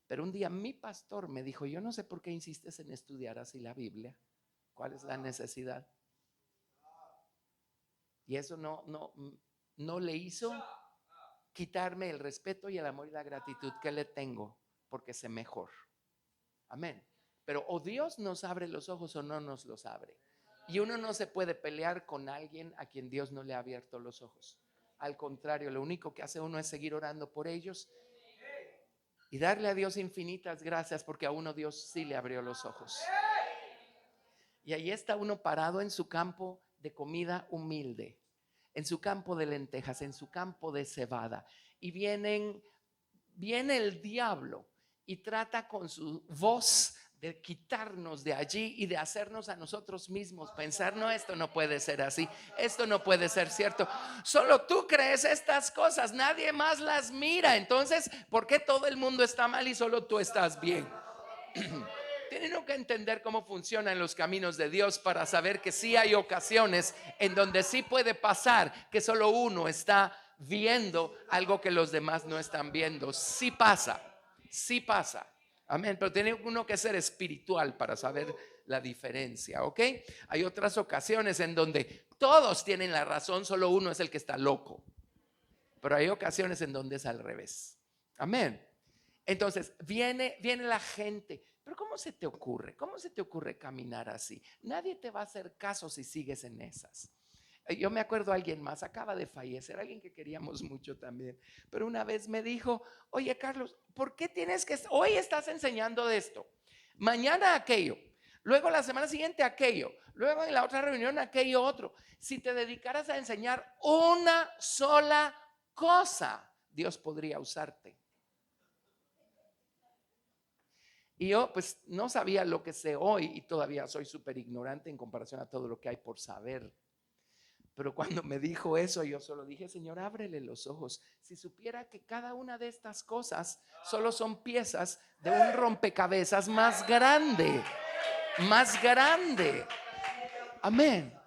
Pero un día mi pastor me dijo, yo no sé por qué insistes en estudiar así la Biblia. ¿Cuál es la necesidad? Y eso no le hizo quitarme el respeto y el amor y la gratitud que le tengo, porque sé mejor. Amén. Pero o Dios nos abre los ojos o no nos los abre. Y uno no se puede pelear con alguien a quien Dios no le ha abierto los ojos. Al contrario, lo único que hace uno es seguir orando por ellos y darle a Dios infinitas gracias porque a uno Dios sí le abrió los ojos. Y ahí está uno parado en su campo de comida humilde, en su campo de lentejas, en su campo de cebada. Y viene el diablo y trata con su voz de quitarnos de allí y de hacernos a nosotros mismos pensar, no, esto no puede ser así, esto no puede ser cierto, solo tú crees estas cosas, nadie más las mira, entonces, ¿por qué todo el mundo está mal y solo tú estás bien? Tienen que entender cómo funcionan los caminos de Dios para saber que sí hay ocasiones en donde sí puede pasar que solo uno está viendo algo que los demás no están viendo. Sí pasa, sí pasa. Amén, pero tiene uno que ser espiritual para saber la diferencia, ¿ok? Hay otras ocasiones en donde todos tienen la razón, solo uno es el que está loco. Pero hay ocasiones en donde es al revés. Amén. Entonces, viene la gente. Pero ¿cómo se te ocurre? ¿Cómo se te ocurre caminar así? Nadie te va a hacer caso si sigues en esas. Yo me acuerdo, alguien más acaba de fallecer, alguien que queríamos mucho también, pero una vez me dijo, oye Carlos, ¿por qué hoy estás enseñando de esto, mañana aquello, luego la semana siguiente aquello, luego en la otra reunión aquello otro? Si te dedicaras a enseñar una sola cosa, Dios podría usarte. Y yo pues no sabía lo que sé hoy y todavía soy súper ignorante en comparación a todo lo que hay por saber. Pero cuando me dijo eso, yo solo dije, Señor, ábrele los ojos. Si supiera que cada una de estas cosas solo son piezas de un rompecabezas más grande, más grande. Amén.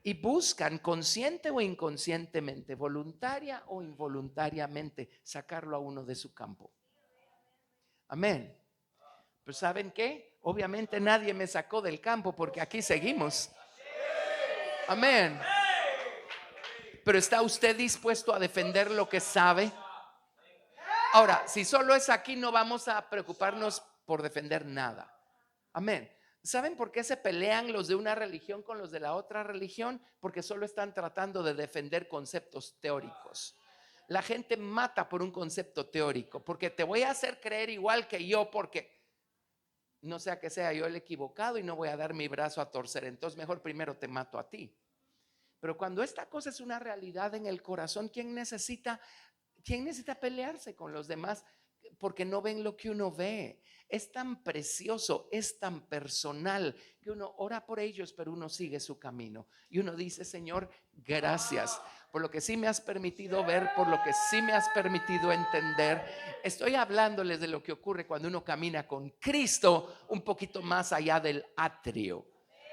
Y buscan consciente o inconscientemente, voluntaria o involuntariamente, sacarlo a uno de su campo. Amén. Pero ¿saben qué? Obviamente nadie me sacó del campo porque aquí seguimos. Amén. Pero ¿está usted dispuesto a defender lo que sabe? Ahora, si solo es aquí, no vamos a preocuparnos por defender nada. Amén. ¿Saben por qué se pelean los de una religión con los de la otra religión? Porque solo están tratando de defender conceptos teóricos. La gente mata por un concepto teórico, porque te voy a hacer creer igual que yo, porque no sea que sea yo el equivocado y no voy a dar mi brazo a torcer. Entonces mejor primero te mato a ti. Pero cuando esta cosa es una realidad en el corazón, ¿quién necesita pelearse con los demás? Porque no ven lo que uno ve. Es tan precioso, es tan personal que uno ora por ellos, pero uno sigue su camino. Y uno dice, Señor, gracias por lo que sí me has permitido ver, por lo que sí me has permitido entender. Estoy hablándoles de lo que ocurre cuando uno camina con Cristo un poquito más allá del atrio.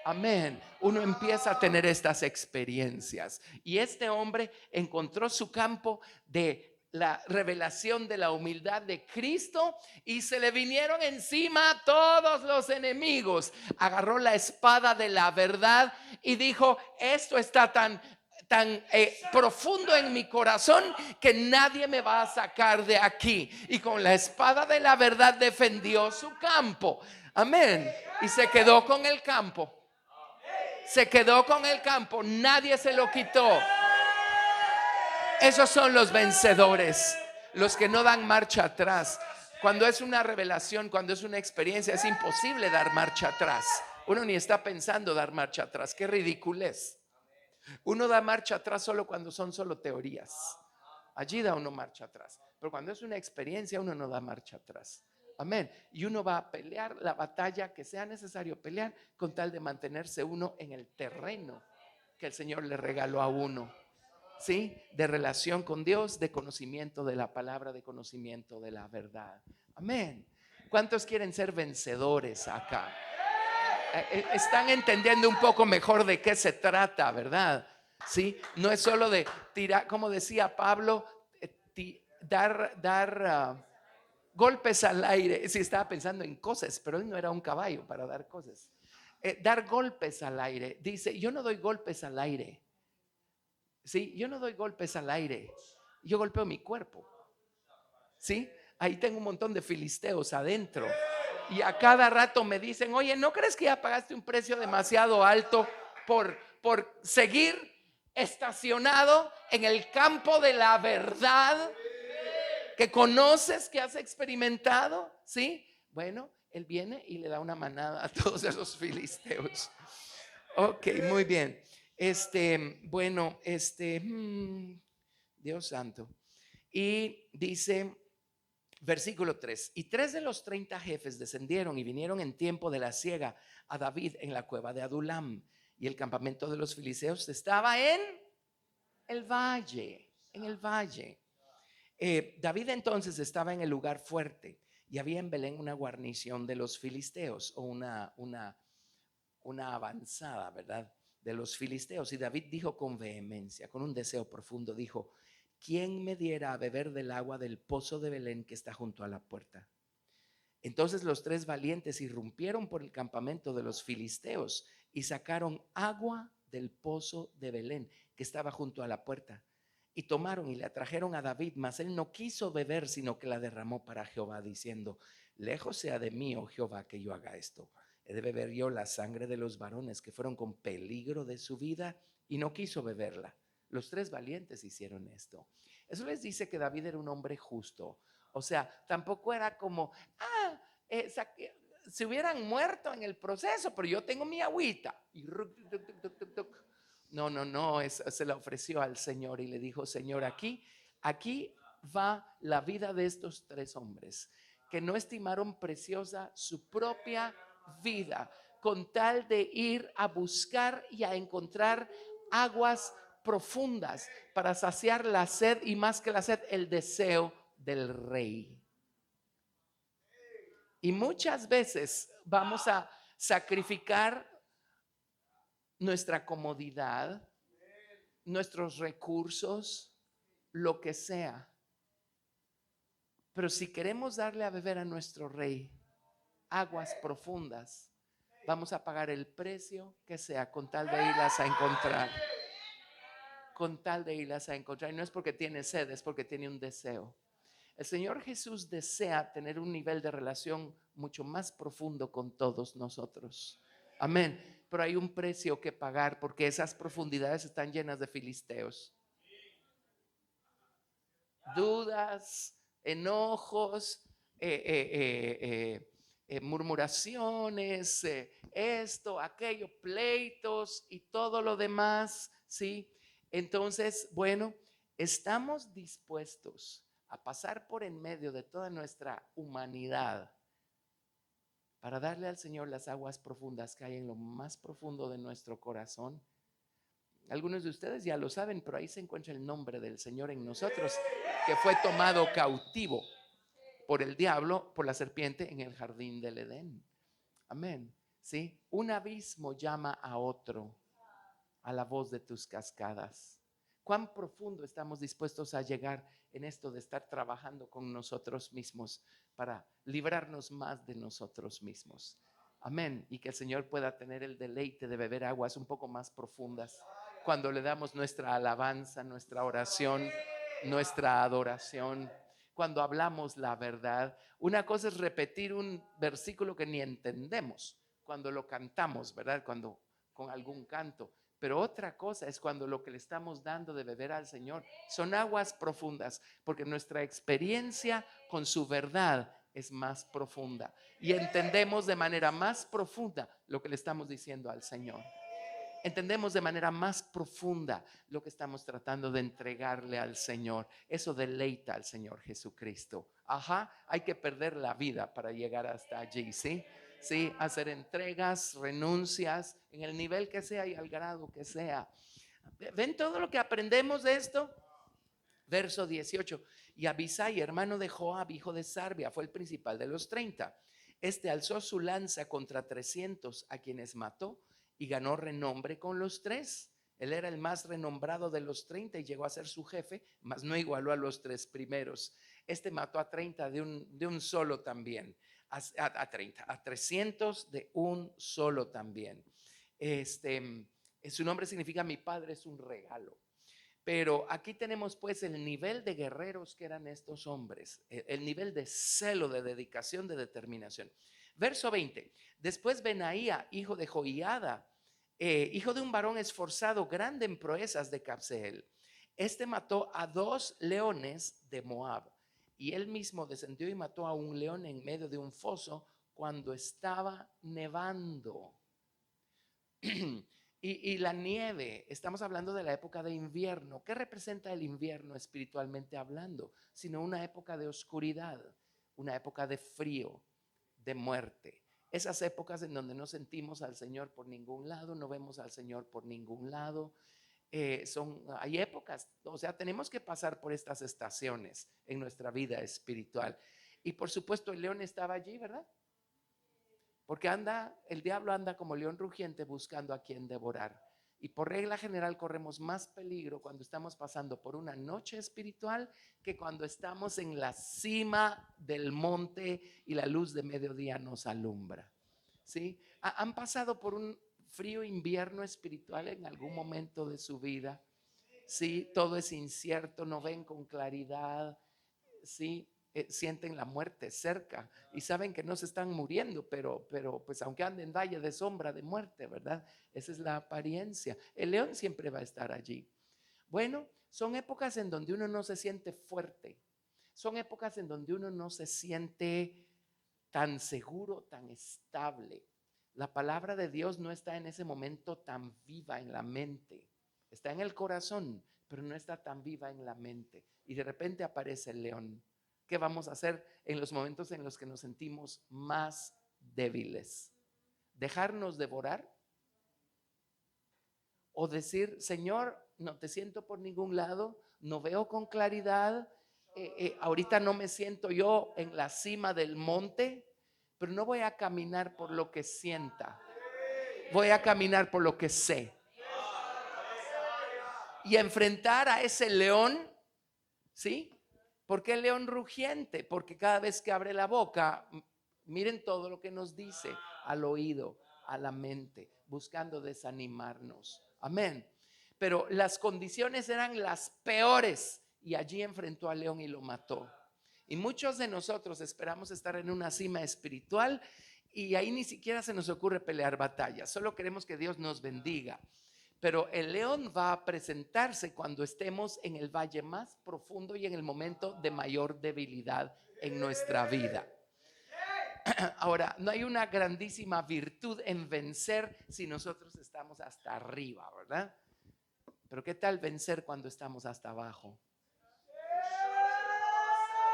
Amén. Uno empieza a tener estas experiencias. Y este hombre encontró su campo de la revelación de la humildad de Cristo y se le vinieron encima todos los enemigos. Agarró la espada de la verdad y dijo: esto está tan profundo en mi corazón que nadie me va a sacar de aquí. Y con la espada de la verdad defendió su campo. Amén. Y se quedó con el campo. Se quedó con el campo. Nadie se lo quitó. Esos son los vencedores, los que no dan marcha atrás. Cuando es una revelación, cuando es una experiencia, es imposible dar marcha atrás. Uno ni está pensando dar marcha atrás. Qué ridiculez. Uno da marcha atrás solo cuando son solo teorías. Allí da uno marcha atrás. Pero cuando es una experiencia, uno no da marcha atrás. Amén. Y uno va a pelear la batalla que sea necesario pelear con tal de mantenerse uno en el terreno que el Señor le regaló a uno. ¿Sí? De relación con Dios, de conocimiento de la palabra, de conocimiento de la verdad. Amén. ¿Cuántos quieren ser vencedores acá? Están entendiendo un poco mejor de qué se trata, ¿verdad? ¿Sí? No es solo de tirar, como decía Pablo, dar golpes al aire. Sí, estaba pensando en cosas, pero él no era un caballo para dar cosas. Dar golpes al aire. Dice: yo no doy golpes al aire. Sí, yo no doy golpes al aire. Yo golpeo mi cuerpo. Sí, ahí tengo un montón de filisteos adentro. Y a cada rato me dicen: oye, ¿no crees que ya pagaste un precio demasiado alto por seguir estacionado en el campo de la verdad que conoces, que has experimentado? Sí, bueno, él viene y le da una manada a todos esos filisteos. Ok, muy bien. Dios santo. Y dice, versículo 3: y 3 de los 30 jefes descendieron y vinieron en tiempo de la siega a David en la cueva de Adulam. Y el campamento de los filisteos estaba en el valle, David entonces estaba en el lugar fuerte, y había en Belén una guarnición de los filisteos, o una avanzada, ¿verdad?, de los filisteos. Y David dijo con vehemencia, con un deseo profundo, dijo: ¿quién me diera a beber del agua del pozo de Belén que está junto a la puerta? Entonces los 3 valientes irrumpieron por el campamento de los filisteos y sacaron agua del pozo de Belén que estaba junto a la puerta. Y tomaron y la trajeron a David, mas él no quiso beber, sino que la derramó para Jehová, diciendo: lejos sea de mí, oh Jehová, que yo haga esto. He de beber yo la sangre de los varones que fueron con peligro de su vida. Y no quiso beberla. Los 3 valientes hicieron esto. Eso les dice que David era un hombre justo. O sea, tampoco era como, se hubieran muerto en el proceso, pero yo tengo mi agüita. No, se la ofreció al Señor y le dijo: Señor, aquí va la vida de estos 3 hombres que no estimaron preciosa su propia vida con tal de ir a buscar y a encontrar aguas profundas para saciar la sed, y más que la sed, el deseo del rey. Y muchas veces vamos a sacrificar nuestra comodidad, nuestros recursos, lo que sea. Pero si queremos darle a beber a nuestro rey aguas profundas, vamos a pagar el precio que sea con tal de irlas a encontrar. Con tal de irlas a encontrar. Y no es porque tiene sed, es porque tiene un deseo. El Señor Jesús desea tener un nivel de relación mucho más profundo con todos nosotros. Amén. Pero hay un precio que pagar, porque esas profundidades están llenas de filisteos. Dudas, enojos, murmuraciones, esto, aquello, pleitos y todo lo demás, ¿sí? Entonces, bueno, estamos dispuestos a pasar por en medio de toda nuestra humanidad para darle al Señor las aguas profundas que hay en lo más profundo de nuestro corazón. Algunos de ustedes ya lo saben, pero ahí se encuentra el nombre del Señor en nosotros, que fue tomado cautivo por el diablo, por la serpiente en el jardín del Edén. Amén. ¿Sí? Un abismo llama a otro a la voz de tus cascadas. ¿Cuán profundo estamos dispuestos a llegar en esto de estar trabajando con nosotros mismos para librarnos más de nosotros mismos? Amén. Y que el Señor pueda tener el deleite de beber aguas un poco más profundas cuando le damos nuestra alabanza, nuestra oración, nuestra adoración, cuando hablamos la verdad. Una cosa es repetir un versículo que ni entendemos cuando lo cantamos, ¿verdad? Cuando con algún canto. Pero otra cosa es cuando lo que le estamos dando de beber al Señor son aguas profundas, porque nuestra experiencia con su verdad es más profunda y entendemos de manera más profunda lo que le estamos diciendo al Señor. Entendemos de manera más profunda lo que estamos tratando de entregarle al Señor. Eso deleita al Señor Jesucristo. Hay que perder la vida para llegar hasta allí, ¿sí? Sí, hacer entregas, renuncias, en el nivel que sea y al grado que sea. ¿Ven todo lo que aprendemos de esto? Verso 18. Y Abisai, hermano de Joab, hijo de Sarbia, fue el principal de los 30. Este alzó su lanza contra 300, a quienes mató, y ganó renombre con los 3. Él era el más renombrado de los 30 y llegó a ser su jefe, mas no igualó a los 3 primeros. Este mató a 30 de un solo también. A 300 de un solo también. Su nombre significa mi padre es un regalo. Pero aquí tenemos pues el nivel de guerreros que eran estos hombres, el nivel de celo, de dedicación, de determinación. Verso 20. Después Benaía, hijo de Joiada, hijo de un varón esforzado, grande en proezas de Cabseel. Este mató a 2 leones de Moab. Y él mismo descendió y mató a un león en medio de un foso cuando estaba nevando. Y la nieve, estamos hablando de la época de invierno. ¿Qué representa el invierno espiritualmente hablando? Sino una época de oscuridad, una época de frío, de muerte. Esas épocas en donde no sentimos al Señor por ningún lado, no vemos al Señor por ningún lado. Hay épocas, o sea, tenemos que pasar por estas estaciones en nuestra vida espiritual. Y por supuesto el león estaba allí, ¿verdad? Porque el diablo anda como león rugiente buscando a quien devorar. Y por regla general corremos más peligro cuando estamos pasando por una noche espiritual que cuando estamos en la cima del monte y la luz de mediodía nos alumbra. ¿Sí? ¿Han pasado por un frío invierno espiritual en algún momento de su vida? Sí, todo es incierto, no ven con claridad. Sí, sienten la muerte cerca y saben que no se están muriendo, pero pues aunque anden en valle de sombra de muerte, ¿verdad? Esa es la apariencia. El león siempre va a estar allí. Bueno, son épocas en donde uno no se siente fuerte. Son épocas en donde uno no se siente tan seguro, tan estable. La palabra de Dios no está en ese momento tan viva en la mente. Está en el corazón, pero no está tan viva en la mente. Y de repente aparece el león. ¿Qué vamos a hacer en los momentos en los que nos sentimos más débiles? ¿Dejarnos devorar? ¿O decir, Señor, no te siento por ningún lado, no veo con claridad, ahorita no me siento yo en la cima del monte, pero no voy a caminar por lo que sienta, voy a caminar por lo que sé? Y enfrentar a ese león, ¿sí? ¿Por qué el león rugiente? Porque cada vez que abre la boca, miren todo lo que nos dice al oído, a la mente, buscando desanimarnos. Amén. Pero las condiciones eran las peores y allí enfrentó al león y lo mató. Y muchos de nosotros esperamos estar en una cima espiritual y ahí ni siquiera se nos ocurre pelear batallas. Solo queremos que Dios nos bendiga. Pero el león va a presentarse cuando estemos en el valle más profundo y en el momento de mayor debilidad en nuestra vida. Ahora, no hay una grandísima virtud en vencer si nosotros estamos hasta arriba, ¿verdad? Pero ¿qué tal vencer cuando estamos hasta abajo?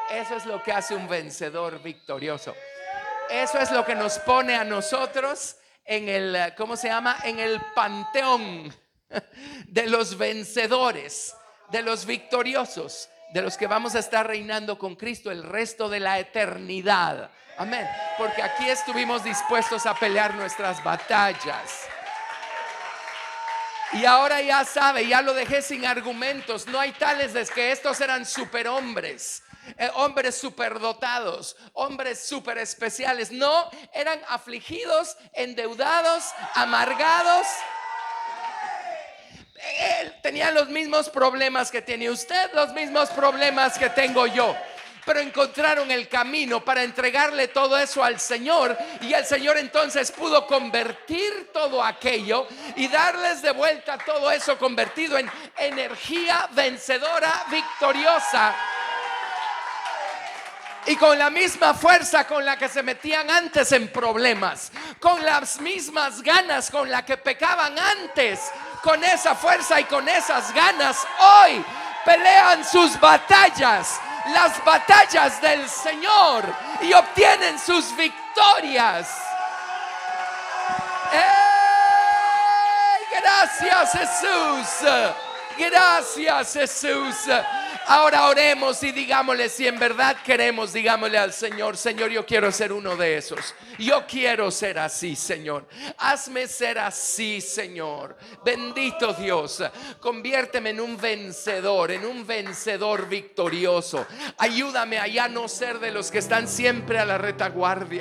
Eso es lo que hace un vencedor victorioso. Eso es lo que nos pone a nosotros en el, ¿cómo se llama? En el panteón de los vencedores, de los victoriosos, de los que vamos a estar reinando con Cristo el resto de la eternidad. Amén. Porque aquí estuvimos dispuestos a pelear nuestras batallas. Y ahora ya sabe, ya lo dejé sin argumentos. No hay tales de que estos eran superhombres, hombres superdotados, hombres super especiales. No, eran afligidos, endeudados, amargados. Tenían los mismos problemas que tiene usted, los mismos problemas que tengo yo. Pero encontraron el camino para entregarle todo eso al Señor. Y el Señor entonces pudo convertir todo aquello y darles de vuelta todo eso convertido en energía vencedora, victoriosa. Y con la misma fuerza con la que se metían antes en problemas, con las mismas ganas con la que pecaban antes, con esa fuerza y con esas ganas, hoy pelean sus batallas, las batallas del Señor, y obtienen sus victorias. Gracias, Jesús. Gracias, Jesús. Ahora oremos y digámosle, si en verdad queremos, digámosle al Señor: Señor, yo quiero ser uno de esos. Yo quiero ser así, Señor. Hazme ser así, Señor. Bendito Dios, conviérteme en un vencedor victorioso. Ayúdame a ya no ser de los que están siempre a la retaguardia.